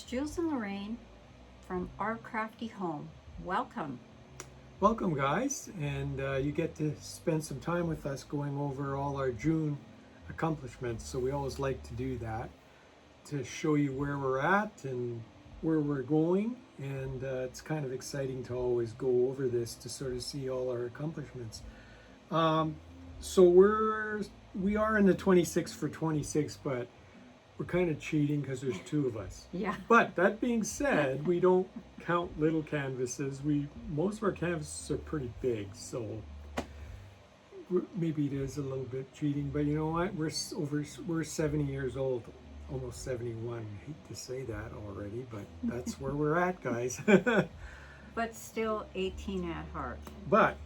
Jules and Lorraine from Our Crafty Home. Welcome. Welcome, guys, and you get to spend some time with us going over all our June accomplishments. So we always like to do that to show you where we're at and where we're going, and it's kind of exciting to always go over this to sort of see all our accomplishments. So we are in the 26 for 26, but we're kind of cheating because there's two of us. Yeah. But that being said, we don't count little canvases. Most of our canvases are pretty big, so maybe it is a little bit cheating. But you know what? We're 70 years old, almost 71. I hate to say that already, but that's where we're at, guys. But still 18 at heart. But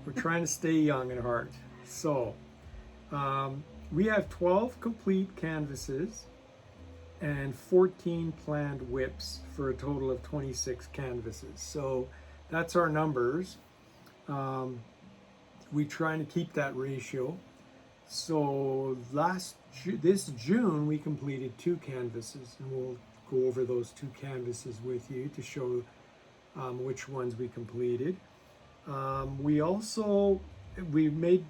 we're trying to stay young at heart. So we have 12 complete canvases and 14 planned whips for a total of 26 canvases. So that's our numbers. We're trying to keep that ratio. So this June we completed 2 canvases, and we'll go over those 2 canvases with you to show which ones we completed. We made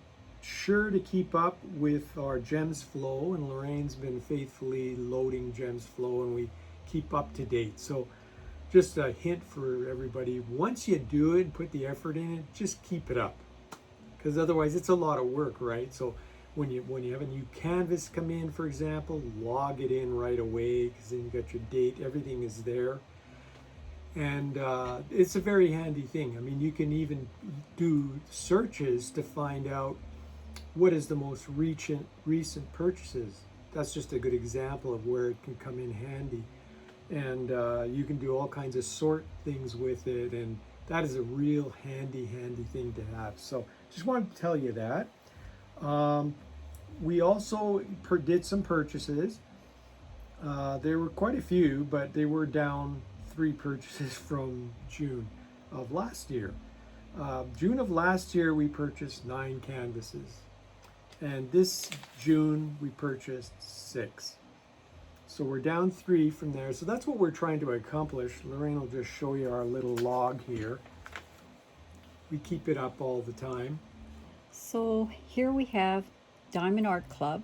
sure to keep up with our Gems Flow, and Lorraine's been faithfully loading Gems Flow, and we keep up to date. So just a hint for everybody, once you do it and put the effort in it, just keep it up, because otherwise it's a lot of work, right? So when you have a new canvas come in, for example, log it in right away, because then you got your date, everything is there. And it's a very handy thing. I mean, you can even do searches to find out what is the most recent purchases. That's just a good example of where it can come in handy. And you can do all kinds of sort things with it, and that is a real handy thing to have. So just wanted to tell you that. We also did some purchases. There were quite a few, but they were down 3 purchases from June of last year. June of last year we purchased 9 canvases, and this June we purchased 6. So we're down 3 from there. So that's what we're trying to accomplish. Lorraine will just show you our little log here. We keep it up all the time. So here we have Diamond Art Club,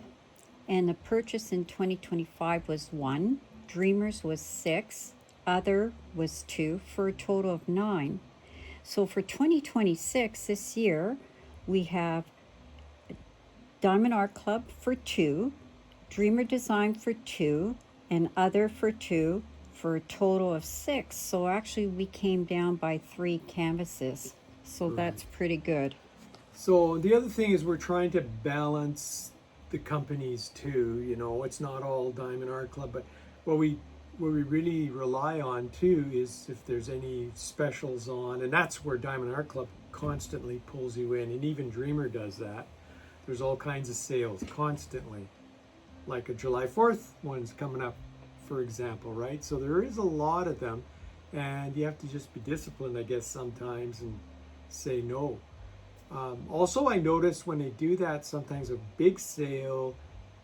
and the purchase in 2025 was 1, Dreamers was 6, Other was 2, for a total of 9. So for 2026, this year, we have Diamond Art Club for 2, Dreamer Design for 2, and Other for 2, for a total of 6. So actually we came down by 3 canvases. So Right. that's pretty good. So the other thing is we're trying to balance the companies too. You know, it's not all Diamond Art Club, but what we really rely on too is if there's any specials on, and that's where Diamond Art Club constantly pulls you in, and even Dreamer does that. There's all kinds of sales constantly, like a July 4th one's coming up, for example, right? So there is a lot of them, and you have to just be disciplined, I guess, sometimes and say no. Also, I notice when they do that, sometimes a big sale,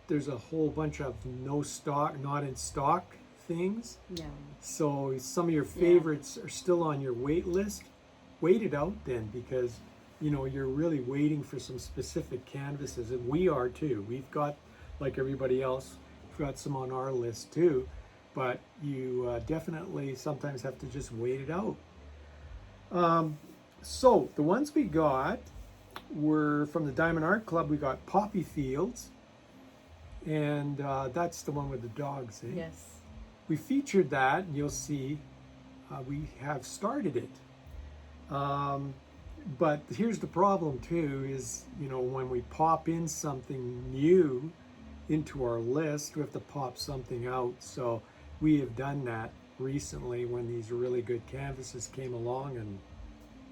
there's a whole bunch of no stock, not in stock things. Yeah. So some of your favorites are still on your wait list. Wait it out then, because you know you're really waiting for some specific canvases, and we are too. We've got, like everybody else, we've got some on our list too, but you definitely sometimes have to just wait it out. So the ones we got were from the Diamond Art Club. We got Poppy Fields, and that's the one with the dogs, eh? Yes. We featured that, and you'll see we have started it. But here's the problem too, is, you know, when we pop in something new into our list, we have to pop something out. So we have done that recently when these really good canvases came along and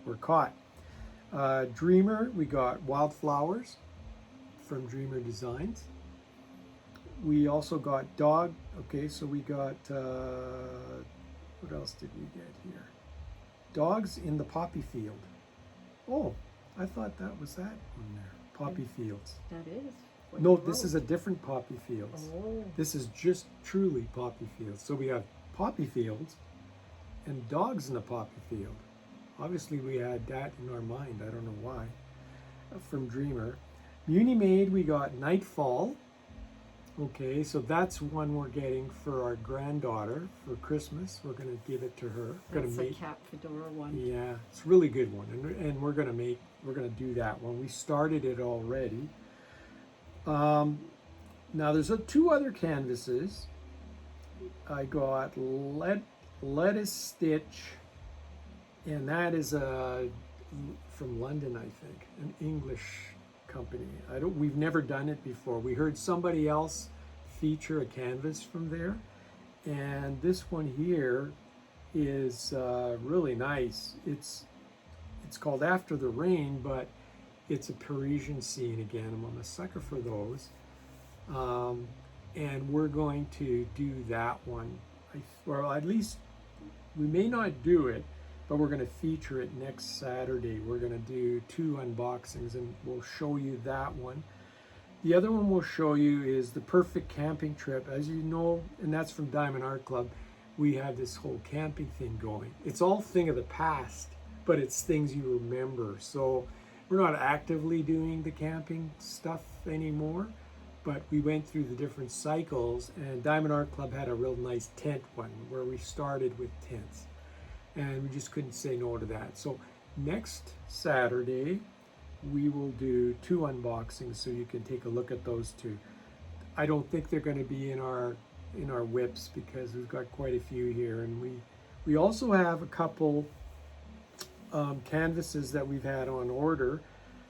were caught. Dreamer, we got Wildflowers from Dreamer Designs. We also got Dog. Okay, so we got, what else did we get here? Dogs in the Poppy Field. Oh, I thought that was that one there. Poppy Fields. That is. No, this is a different Poppy Fields. Oh. This is just truly Poppy Fields. So we have poppy fields and dogs in the poppy field. Obviously, we had that in our mind. I don't know why. From Dreamer. Muni Maid, we got Nightfall. Okay, so that's one we're getting for our granddaughter for Christmas. We're gonna give it to her. That's a Cap Fedora one. Yeah, it's a really good one, and we're gonna do that one. We started it already. Now there's two other canvases. I got Lettuce Stitch, and that is from London, I think, an English company. We've never done it before. We heard somebody else feature a canvas from there, and this one here is really nice. It's called After the Rain, but it's a Parisian scene again. I'm a sucker for those, and we're going to do that one. Well, at least we may not do it, but we're going to feature it next Saturday. We're going to do 2 unboxings, and we'll show you that one. The other one we'll show you is the Perfect Camping Trip. As you know, and that's from Diamond Art Club, we have this whole camping thing going. It's all thing of the past, but it's things you remember. So we're not actively doing the camping stuff anymore, but we went through the different cycles, and Diamond Art Club had a real nice tent one where we started with tents. And we just couldn't say no to that. So next Saturday, we will do 2 unboxings, so you can take a look at those 2. I don't think they're going to be in our whips because we've got quite a few here, and we also have a couple canvases that we've had on order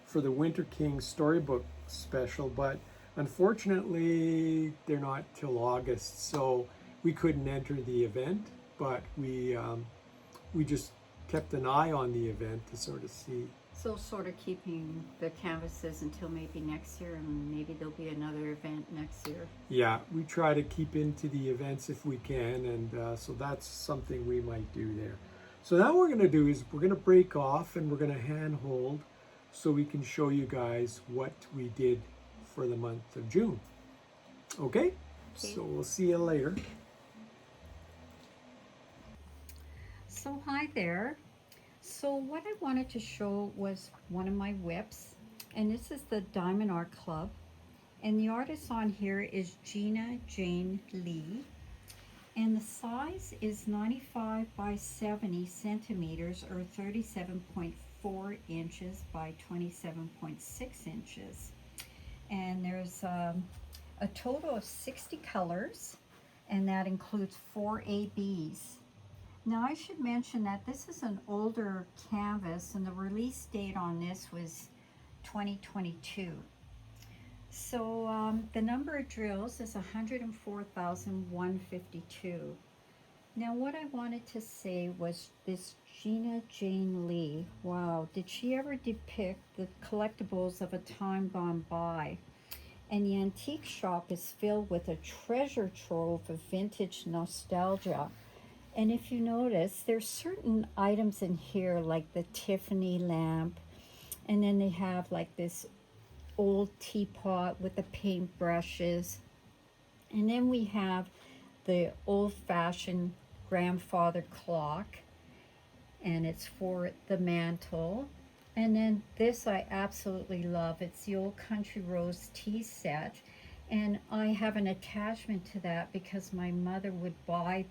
for the Winter King Storybook Special, but unfortunately they're not till August, so we couldn't enter the event, but we just kept an eye on the event to sort of see. So sort of keeping the canvases until maybe next year, and maybe there'll be another event next year. Yeah, we try to keep into the events if we can, and so that's something we might do there. So now what we're going to do is we're going to break off, and we're going to handhold so we can show you guys what we did for the month of June. Okay? So we'll see you later. So hi there. So what I wanted to show was one of my whips, and this is the Diamond Art Club, and the artist on here is Gina Jane Lee, and the size is 95 by 70 centimeters, or 37.4 inches by 27.6 inches, and there's a total of 60 colors, and that includes 4 ABs. Now I should mention that this is an older canvas, and the release date on this was 2022. So the number of drills is 104,152. Now what I wanted to say was this Gina Jane Lee. Wow, did she ever depict the collectibles of a time gone by? And the antique shop is filled with a treasure trove of vintage nostalgia. And if you notice, there's certain items in here like the Tiffany lamp, and then they have like this old teapot with the paint brushes, and then we have the old-fashioned grandfather clock, and it's for the mantle. And then this I absolutely love. It's the old Country Rose tea set, and I have an attachment to that because my mother would buy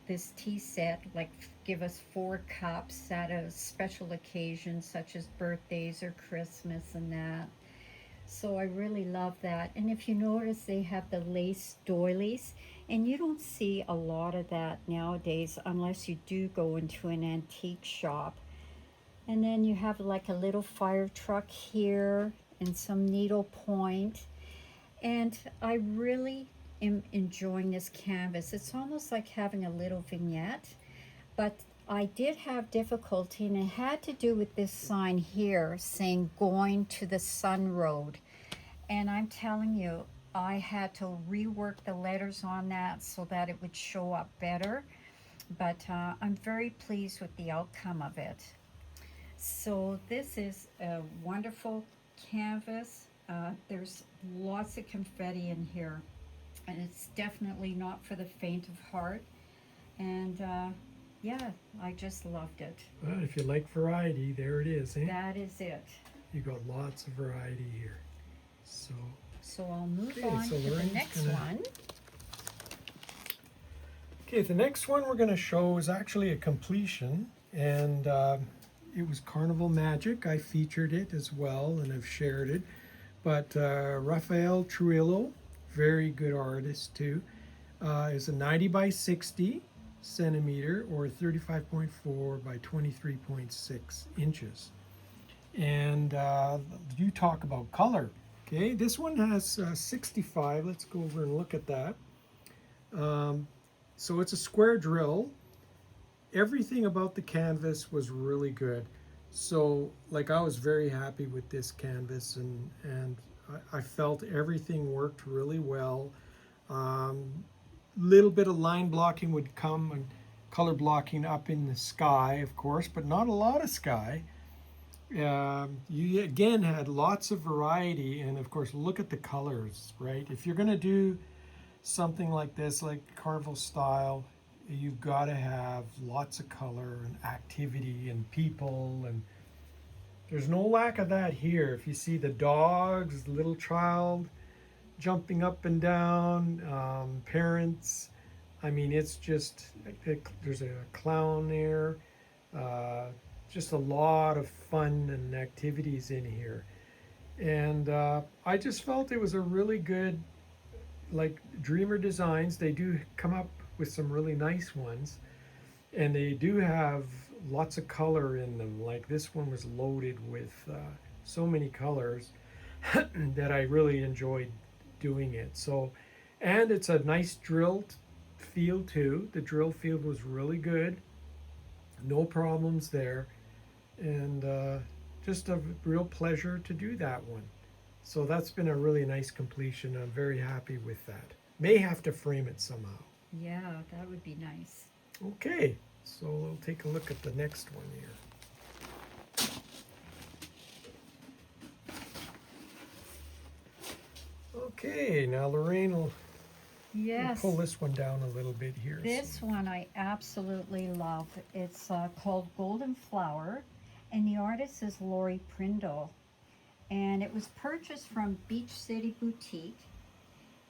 this tea set, like give us 4 cups at a special occasion such as birthdays or Christmas and that. So I really love that. And if you notice, they have the lace doilies, and you don't see a lot of that nowadays unless you do go into an antique shop. And then you have like a little fire truck here and some needlepoint, and I really am enjoying this canvas. It's almost like having a little vignette, but I did have difficulty, and it had to do with this sign here saying going to the Sun Road. And I'm telling you, I had to rework the letters on that so that it would show up better, but I'm very pleased with the outcome of it. So this is a wonderful canvas. There's lots of confetti in here, and it's definitely not for the faint of heart. And yeah, I just loved it. Well, if you like variety, there it is, eh? That is it. You got lots of variety here. So, So I'll move Okay, on so to the Lorraine's next gonna- one. okay, the next one we're going to show is actually a completion, and it was Carnival Magic. I featured it as well, and I've shared it. But Rafael Trujillo, very good artist too, is a 90 by 60 centimeter or 35.4 by 23.6 inches. And you talk about color. Okay, this one has 65. Let's go over and look at that. So it's a square drill. Everything about the canvas was really good. So like I was very happy with this canvas, and I felt everything worked really well. Little bit of line blocking would come, and color blocking up in the sky, of course, but not a lot of sky. You again had lots of variety, and of course look at the colors, right? If you're going to do something like this, like Carnival style, you've got to have lots of color and activity and people, and there's no lack of that here. If you see the dogs, the little child jumping up and down, parents, I mean, it's just, there's a clown there, just a lot of fun and activities in here. And I just felt it was a really good, like Dreamer Designs, they do come up with some really nice ones, and they do have lots of color in them. Like this one was loaded with so many colors that I really enjoyed doing it. So, and it's a nice drilled field too. The drill field was really good, no problems there, and just a real pleasure to do that one. So that's been a really nice completion. I'm very happy with that. May have to frame it somehow. Yeah, that would be nice. Okay, so we'll take a look at the next one here. Okay, now Lorraine will Yes. pull this one down a little bit here. This one I absolutely love. It's called Golden Flower, and the artist is Lori Prindle. And it was purchased from Beach City Boutique,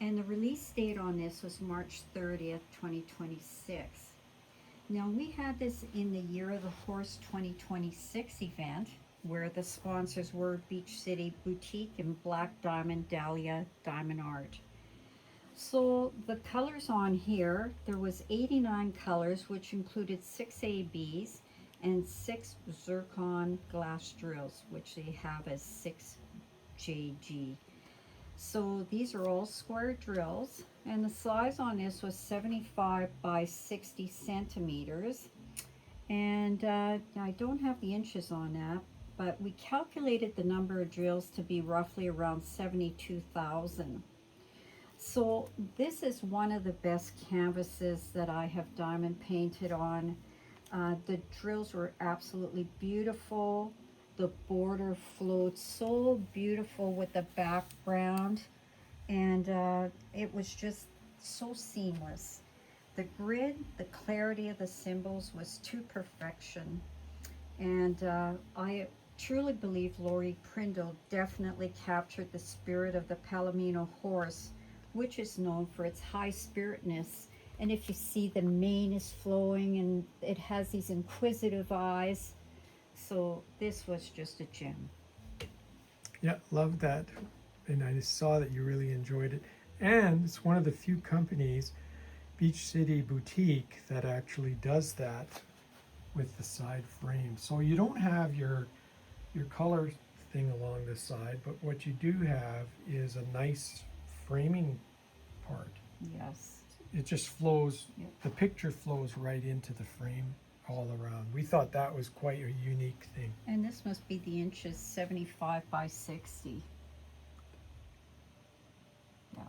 and the release date on this was March 30th, 2026. Now, we had this in the Year of the Horse 2026 event, where the sponsors were Beach City Boutique and Black Diamond Dahlia Diamond Art. So the colors on here, there was 89 colors, which included 6 ABs and 6 zircon glass drills, which they have as 6JG. So these are all square drills, and the size on this was 75 by 60 centimeters. And I don't have the inches on that, but we calculated the number of drills to be roughly around 72,000. So this is one of the best canvases that I have diamond painted on. The drills were absolutely beautiful. The border flowed so beautiful with the background, and it was just so seamless. The grid, the clarity of the symbols was to perfection, and I truly believe Lori Prindle definitely captured the spirit of the Palomino horse, which is known for its high spiritedness. And if you see, the mane is flowing and it has these inquisitive eyes. So this was just a gem. Yeah, love that. And I just saw that you really enjoyed it. And it's one of the few companies, Beach City Boutique, that actually does that with the side frame. So you don't have your color thing along the side, but what you do have is a nice framing part. Yes. It just flows, Yep. the picture flows right into the frame all around. We thought that was quite a unique thing. And this must be the inches 75 by 60. Yeah.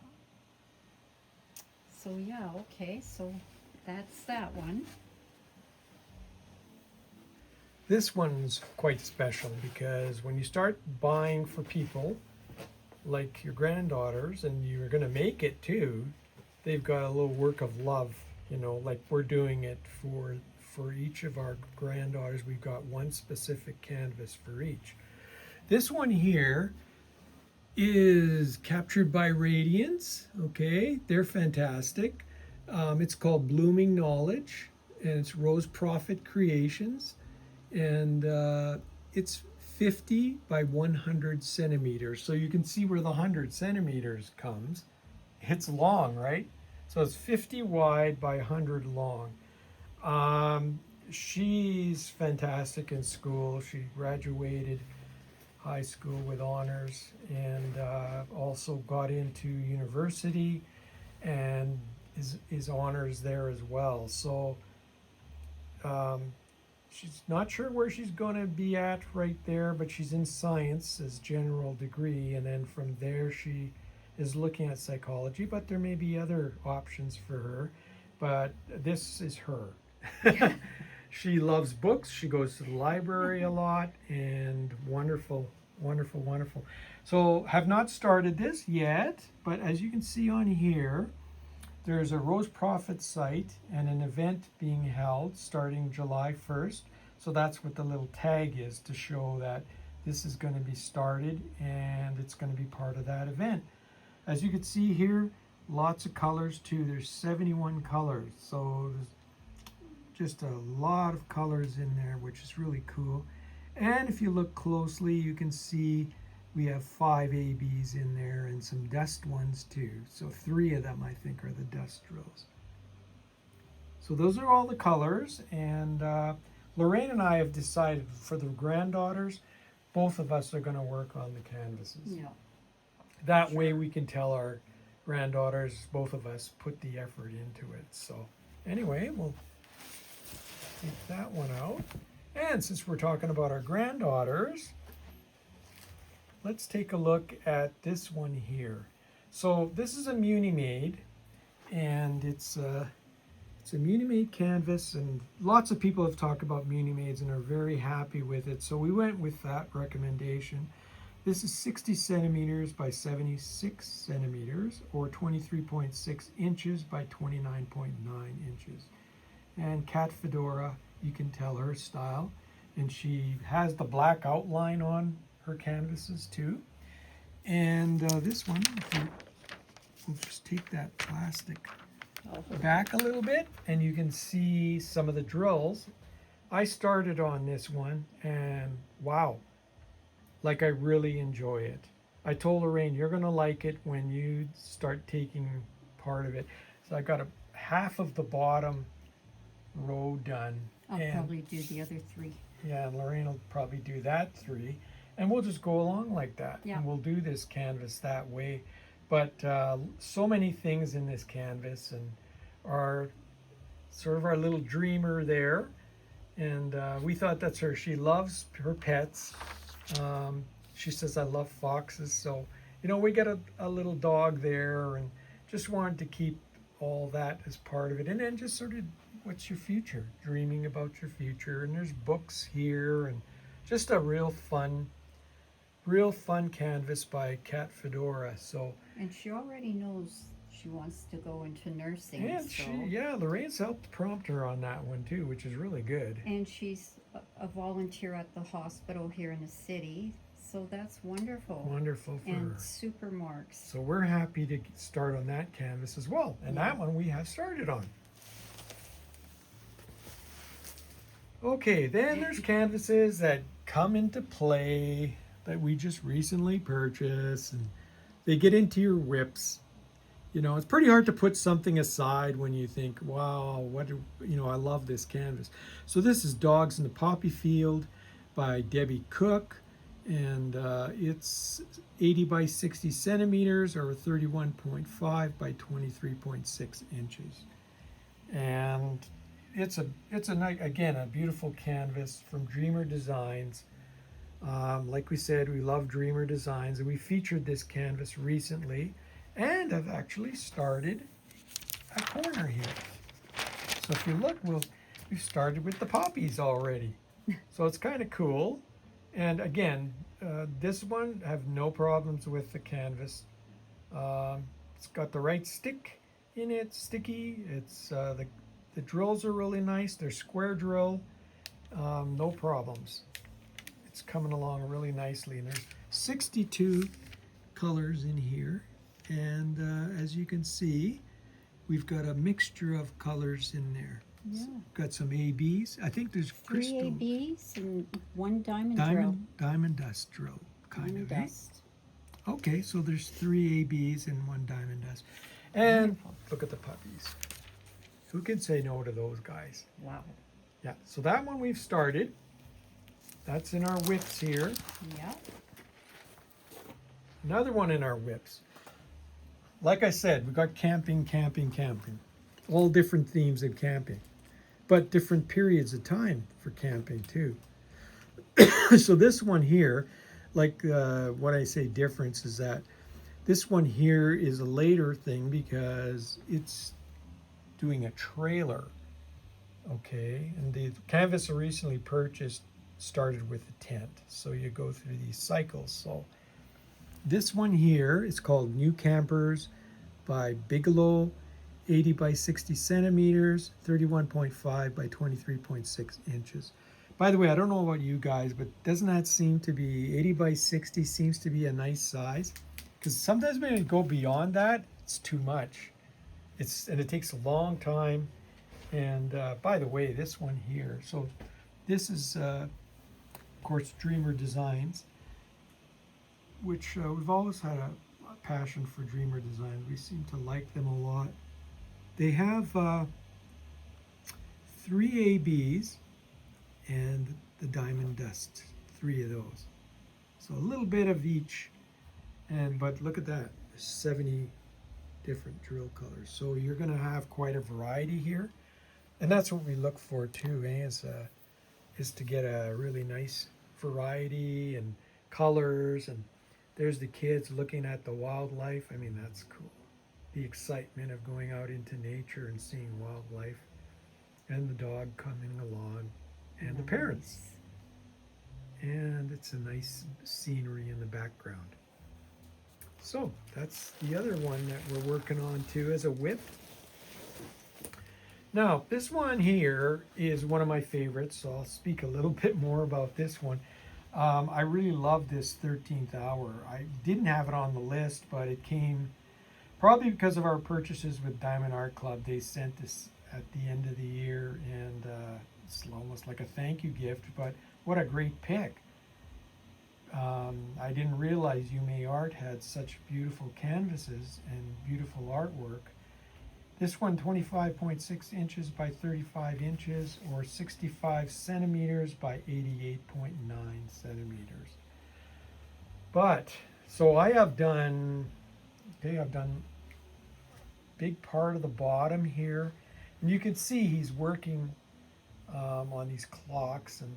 So yeah, okay, so that's that one. This one's quite special because when you start buying for people like your granddaughters, and you're going to make it too, they've got a little work of love You know, like we're doing it for each of our granddaughters. We've got one specific canvas for each. This one here is Captured by Radiance. Okay, they're fantastic. It's called Blooming Knowledge, and it's Rose Prophet Creations, and it's 50 by 100 centimeters. So you can see where the 100 centimeters comes. It's long, right? So it's 50 wide by 100 long. She's fantastic in school. She graduated high school with honors, and also got into university and is honors there as well. So she's not sure where she's going to be at right there, but she's in science as general degree, and then from there she is looking at psychology, but there may be other options for her, but this is her. She loves books. She goes to the library a lot, and wonderful, wonderful, wonderful. So have not started this yet, but as you can see on here, there's a Rose Prophet site and an event being held starting July 1st. So that's what the little tag is, to show that this is going to be started and it's going to be part of that event. As you can see here, lots of colors too. There's 71 colors. So there's just a lot of colors in there, which is really cool. And if you look closely, you can see we have 5 ABs in there and some dust ones too. So 3 of them, I think, are the dust drills. So those are all the colors. And Lorraine and I have decided for the granddaughters, both of us are going to work on the canvases. Yeah. That way we can tell our granddaughters, both of us, put the effort into it. So anyway, we'll take that one out. And since we're talking about our granddaughters, let's take a look at this one here. So this is a Munimade, and it's a Munimade canvas, and lots of people have talked about Munimades and are very happy with it. So we went with that recommendation. This is 60 centimeters by 76 centimeters, or 23.6 inches by 29.9 inches. And Kat Fedora, you can tell her style, and she has the black outline on her canvases too. And this one, we'll just take that plastic back a little bit, and you can see some of the drills. I started on this one, and wow, like I really enjoy it. I told Lorraine, you're gonna like it when you start taking part of it. So I got a half of the bottom row done. I'll and probably do the other 3. yeah, and Lorraine will probably do that 3, and we'll just go along like that. Yeah. And we'll do this canvas that way. But so many things in this canvas, and our sort of our little dreamer there. And we thought that's her. She loves her pets. She says, I love foxes. So, you know, we got a little dog there, and just wanted to keep all that as part of it. And then just sort of, what's your future? Dreaming about your future. And there's books here, and just a real fun canvas by Kat Fedora. So, And she already knows she wants to go into nursing. and so. Lorraine's helped prompt her on that one too, which is really good. And she's a volunteer at the hospital here in the city. So that's wonderful. Wonderful for And her. super marks. So we're happy to start on that canvas as well. And Yeah. that one we have started on. Okay, then there's canvases that come into play that we just recently purchased, and they get into your whips. You know, it's pretty hard to put something aside when you think, wow, I love this canvas. So this is Dogs in the Poppy Field by Debbie Cook, and it's 80 by 60 centimeters, or 31.5 by 23.6 inches. And it's a beautiful canvas from Dreamer Designs. Like we said, we love Dreamer Designs, and we featured this canvas recently, and I've actually started a corner here. So if you look, we've started with the poppies already. So it's kind of cool. And again, this one, I have no problems with the canvas. It's got the right stick in it, sticky. It's the drills are really nice. They're square drill, no problems. It's coming along really nicely. And there's 62 colors in here, and as you can see, we've got a mixture of colors in there. Yeah. Got some ABs. I think there's 3 crystal ABs and 1 diamond drill. diamond dust drill, kind Diamond of. Eh? dust. Okay, so there's 3 ABs and 1 diamond dust. And Wonderful. look at the puppies. Who can say no to those guys? Wow. Yeah, so that one we've started. That's in our whips here. Yeah. Another one in our whips. Like I said, we got camping, camping, camping. All different themes of camping, but different periods of time for camping too. So this one here, like what I say difference is that this one here is a later thing because it's doing a trailer. Okay, and the canvas I recently purchased started with a tent, so you go through these cycles. So this one here is called New Campers by Bigelow, 80 by 60 centimeters, 31.5 by 23.6 inches. By the way, I don't know about you guys, but doesn't that seem to be 80 by 60 seems to be a nice size? Because sometimes when you go beyond that, it's too much. And it takes a long time. And by the way, this one here, so this is, of course, Dreamer Designs, which we've always had a passion for Dreamer Designs. We seem to like them a lot. They have 3 ABs and the diamond dust, 3 of those. So a little bit of each, but look at that, 70 different drill colors. So you're going to have quite a variety here. And that's what we look for too, is to get a really nice variety and colors. And there's the kids looking at the wildlife. I mean, that's cool. The excitement of going out into nature and seeing wildlife, and the dog coming along, and the parents. And it's a nice scenery in the background. So that's the other one that we're working on too as a whip. Now, this one here is one of my favorites, so I'll speak a little bit more about this one. I really love this 13th hour. I didn't have it on the list, but it came probably because of our purchases with Diamond Art Club. They sent this at the end of the year, and it's almost like a thank you gift, but what a great pick. I didn't realize Yume Art had such beautiful canvases and beautiful artwork. This one, 25.6 inches by 35 inches, or 65 centimeters by 88.9 centimeters. But, so I've done big part of the bottom here. And you can see he's working on these clocks, and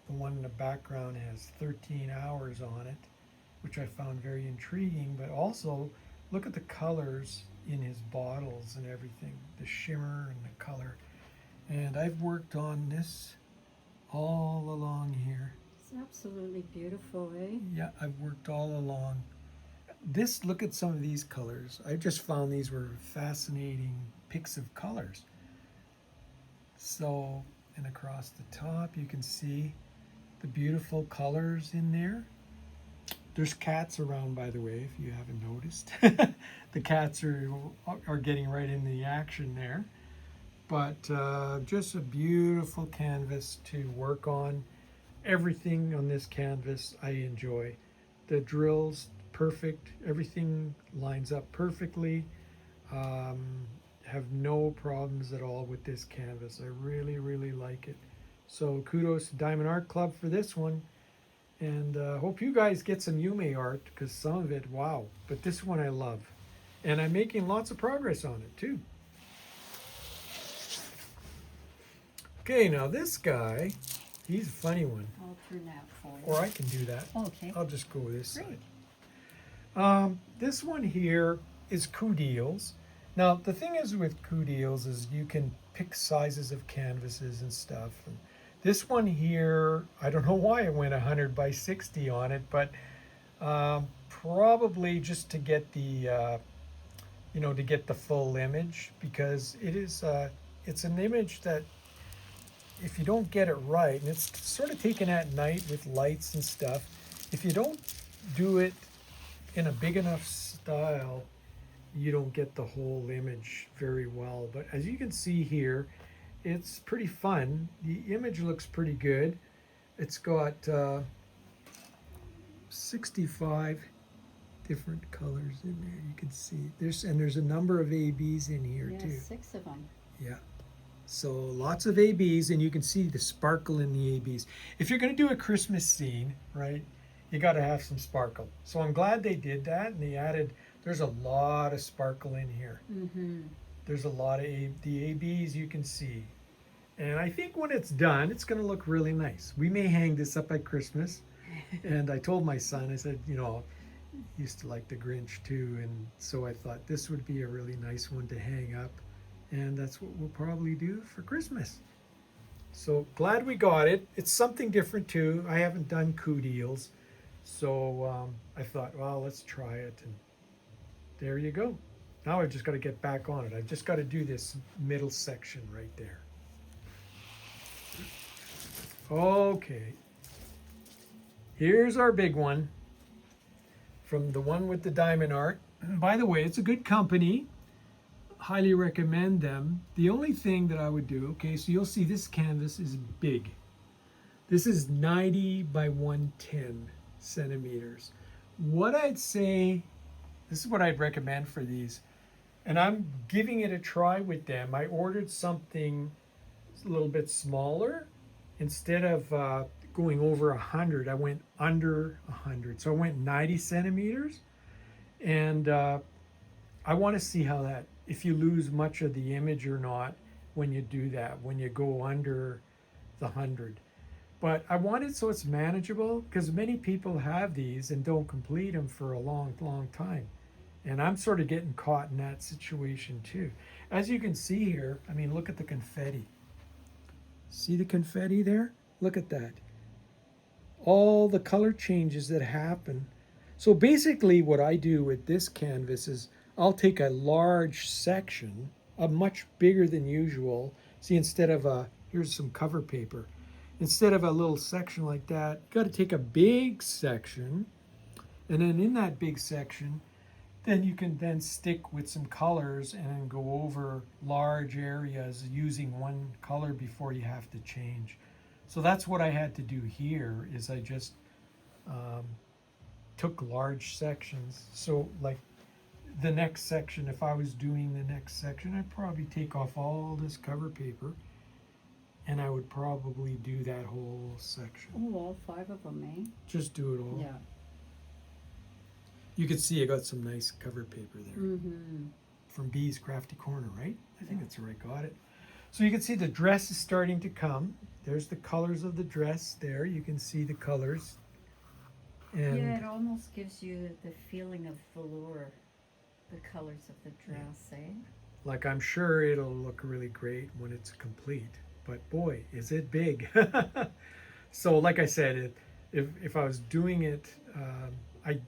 the one in the background has 13 hours on it, which I found very intriguing. But also, look at the colors in his bottles and everything, the shimmer and the color. And I've worked on this all along here. It's absolutely beautiful, eh? Yeah, I've worked all along. Look at some of these colors. I just found these were fascinating picks of colors. So, and across the top, you can see the beautiful colors in there. There's cats around, by the way, if you haven't noticed. The cats are getting right in the action there. But just a beautiful canvas to work on. Everything on this canvas I enjoy. The drills, perfect. Everything lines up perfectly. Have no problems at all with this canvas. I really, really like it. So kudos to Diamond Art Club for this one. And hope you guys get some Yume art, because some of it, wow. But this one I love. And I'm making lots of progress on it too. Okay, now this guy, he's a funny one. I'll turn that for you. Or I can do that. Okay. I'll just go this Great. side. This one here is coup deals. Now, the thing is with coup deals is you can pick sizes of canvases and stuff. And this one here, I don't know why it went 100 by 60 on it, but probably just to get the to get the full image, because it's an image that if you don't get it right, and it's sort of taken at night with lights and stuff, if you don't do it in a big enough style, you don't get the whole image very well. But as you can see here, it's pretty fun. The image looks pretty good. It's got 65 different colors in there. You can see there's a number of ABs in here Yeah, too. 6 of them. Yeah. So lots of ABs, and you can see the sparkle in the ABs. If you're going to do a Christmas scene, right, you got to have some sparkle. So I'm glad they did that, and they added, there's a lot of sparkle in here. Mm-hmm. There's a lot of the ABs you can see. And I think when it's done, it's going to look really nice. We may hang this up at Christmas. And I told my son, I said, he used to like the Grinch too. And so I thought this would be a really nice one to hang up. And that's what we'll probably do for Christmas. So glad we got it. It's something different too. I haven't done coup deals. So I thought, well, let's try it. And there you go. Now I've just got to get back on it. I've just got to do this middle section right there. Okay. Here's our big one from the one with the diamond art. By the way, it's a good company. Highly recommend them. The only thing that I would do, okay, so you'll see this canvas is big. This is 90 by 110 centimeters. What I'd say, this is what I'd recommend for these, and I'm giving it a try with them. I ordered something a little bit smaller. Instead of going over 100, I went under 100. So I went 90 centimeters. And I want to see how that, if you lose much of the image or not when you do that, when you go under the 100. But I want it so it's manageable, because many people have these and don't complete them for a long, long time. And I'm sort of getting caught in that situation too. As you can see here, I mean, look at the confetti. See the confetti there? Look at that. All the color changes that happen. So basically what I do with this canvas is I'll take a large section, a much bigger than usual. See, instead of here's some cover paper. Instead of a little section like that, got to take a big section. And then in that big section, then you can then stick with some colors and then go over large areas using one color before you have to change. So that's what I had to do here, is I just took large sections. So like the next section, if I was doing the next section, I'd probably take off all this cover paper and I would probably do that whole section. Oh, all 5 of them, eh? Just do it all. Yeah. You can see I got some nice cover paper there. Mm-hmm. From Bee's Crafty Corner, right? I think that's where I got it. So you can see the dress is starting to come. There's the colors of the dress there. You can see the colors. And Yeah, it almost gives you the feeling of velour, the colors of the dress, eh? like, I'm sure it'll look really great when it's complete. But boy, is it big. So like I said, if I was doing it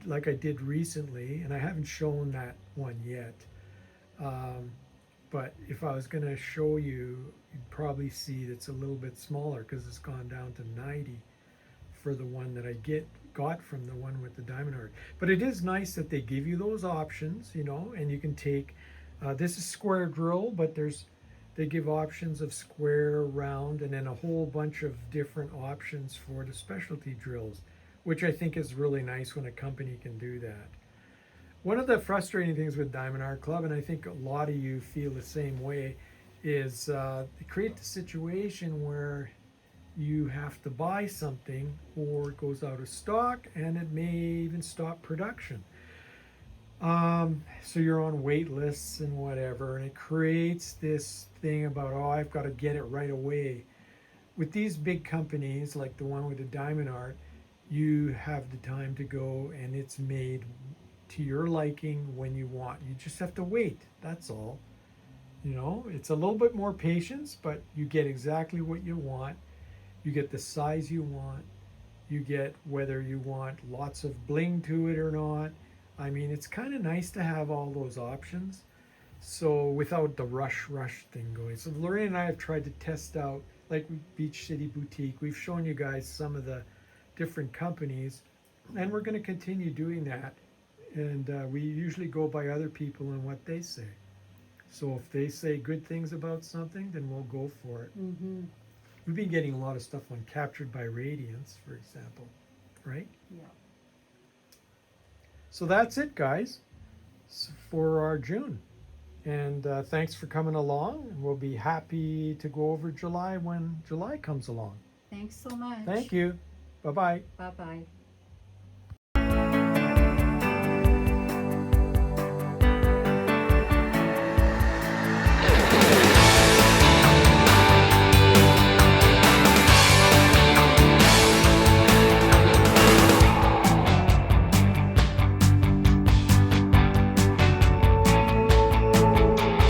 like I did recently, and I haven't shown that one yet, but if I was going to show you, you'd probably see it's a little bit smaller because it's gone down to 90 for the one that I got from the one with the diamond art. But it is nice that they give you those options, and you can take, this is square drill, but they give options of square, round, and then a whole bunch of different options for the specialty drills, which I think is really nice when a company can do that. One of the frustrating things with Diamond Art Club, and I think a lot of you feel the same way, is they create the situation where you have to buy something or it goes out of stock and it may even stop production. So you're on wait lists and whatever, and it creates this thing about, oh, I've got to get it right away. With these big companies, like the one with the diamond art, you have the time to go and it's made to your liking when you want. You just have to wait, that's all. It's a little bit more patience, but you get exactly what you want. You get the size you want. You get whether you want lots of bling to it or not. I mean, it's kind of nice to have all those options. So without the rush thing going. So Lorraine and I have tried to test out, like Beach City Boutique. We've shown you guys some of the different companies, and we're going to continue doing that. And we usually go by other people and what they say. So if they say good things about something, then we'll go for it. Mm-hmm. We've been getting a lot of stuff on Captured by Radiance, for example, right? Yeah. So that's it, guys, for our June. And thanks for coming along. We'll be happy to go over July when July comes along. Thanks so much. Thank you. Bye bye. Bye bye.